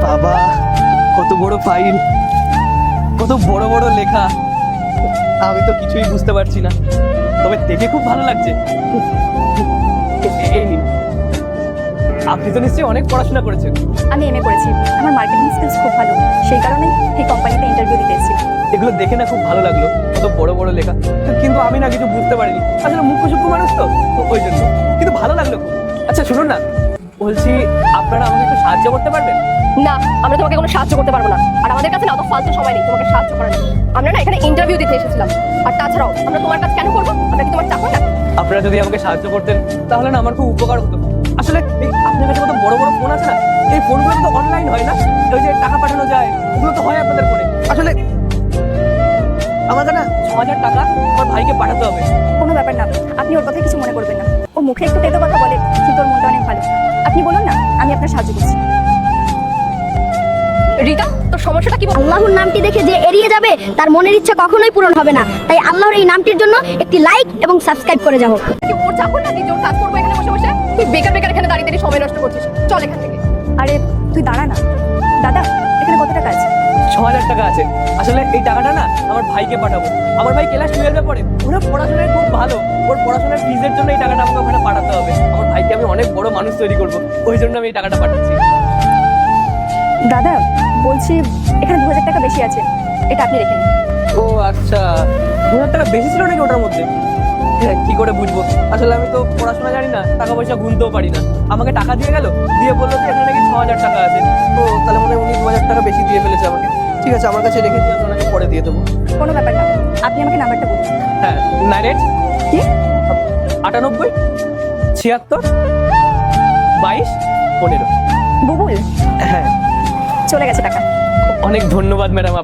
বাবা, কত বড় ফাইল, কত বড় বড় লেখা, আমি তো কিছুই বুঝতে পারছি না, তবে দেখে খুব ভালো লাগছে। এই নিন। আপনি তো নিশ্চয়ই অনেক পড়াশোনা করেছেন। আমি এমএ করেছি, আমার মার্কেটিং স্কিলস খুব ভালো, সেই কারণে এই কোম্পানিতে ইন্টারভিউ দিতে এসেছিলাম। এগুলো দেখে না খুব ভালো লাগলো, কত বড় বড় লেখা, কিন্তু আমি না কিছু বুঝতে পারিনি, আসলে মুখ্য সূক্ষ্ম মানুষ তো ওই জন্য, কিন্তু ভালো লাগলো খুব। আচ্ছা শুনুন না, বলছি আপনারা আমাকে একটু সাহায্য করতে পারবেন? না, আমরা তোমাকে কোনো সাহায্য করতে পারবো না, আর আমাদের কাছে না অত ফালতু সময় নেই তোমাকে সাহায্য করার জন্য। আমরা না এখানে ইন্টারভিউ দিতে এসেছিলাম, আর তাছাড়াও আমরা তোমার কাজ কেন করবো? আমরা কি তোমার চাকর না? আপনারা যদি আমাকে সাহায্য করতেন তাহলে না আমার খুব উপকার হতো। আসলে এই আপনার কাছে কত বড় বড় ফোন আছে না, এই ফোনগুলো তো অনলাইন হয় না, ওই যে টাকা পাঠানো যায় ওগুলো তো হয় আপনাদের ফোনে। আসলে আমাকে না 6,000 টাকা আমার ভাইকে পাঠাতে হবে। কোনো ব্যাপার না, আপনি ওর কথা কিছু মনে করবেন না। ও মুখে একটু তেতো কথা বলে, কিন্তু ওর মনটা অনেক ভালো। আপনি বলুন না, আমি আপনার সাহায্য করছি। রিতা, তোর সমস্যাটা কি? আল্লাহর নামটি দেখে যে এড়িয়ে যাবে তার মনের ইচ্ছা কখনোই পূরণ হবে না। তাই আল্লাহর এই নামটির জন্য একটি লাইক এবং সাবস্ক্রাইব করে যাও। ওর চাকর না, নিজে ওর কাজ করবো এখানে বসে বসে? তুই বেকার বেকার এখানে দাঁড়িয়ে দাঁড়িয়ে সময় নষ্ট করছিস, চল এখান থেকে। আরে তুই দাঁড়া না। দাদা, এখানে কত টাকা আছে? 6,000 টাকা আছে। আসলে এই টাকাটা না আমার ভাইকে পাঠাবো। আমার ভাই ক্লাস 12-এ পড়ে, ওরা পড়াশোনায় খুব ভালো, ওর পড়াশোনার ফিজের জন্য এই টাকাটা আমাকে ওখানে পাঠাতে হবে। আমার ভাইকে আমি অনেক বড় মানুষ তৈরি করবো, ওই জন্য আমি এই টাকাটা পাঠাচ্ছি। দাদা বলছি, এখানে 2,000 টাকা বেশি আছে, এটা আপনি রেখে নিন। ও আচ্ছা, 2,000 টাকা বেশি ছিল নাকি ওটার মধ্যে? হ্যাঁ, কি করে বুঝবো? আসলে আমি তো পড়াশোনা জানি না, টাকা পয়সা গুনতেও পারি না। আমাকে টাকা দিয়ে গেল, দিয়ে বললো যে এখানে নাকি 6,000 টাকা আছে। তো তাহলে মনে হয় উনি 2,000 টাকা বেশি দিয়ে ফেলেছে আমাকে। ঠিক আছে, আমার কাছে রেখে দিয়ে আমি ওনাকে পরে দিয়ে দেবো। কোনো ব্যাপার না, আপনি আমাকে নাম্বারটা বলুন। হ্যাঁ, 98 কি? 98 76 22 15। বুবুল, হ্যাঁ, চলে গেছে টাকা। অনেক ধন্যবাদ ম্যাডাম।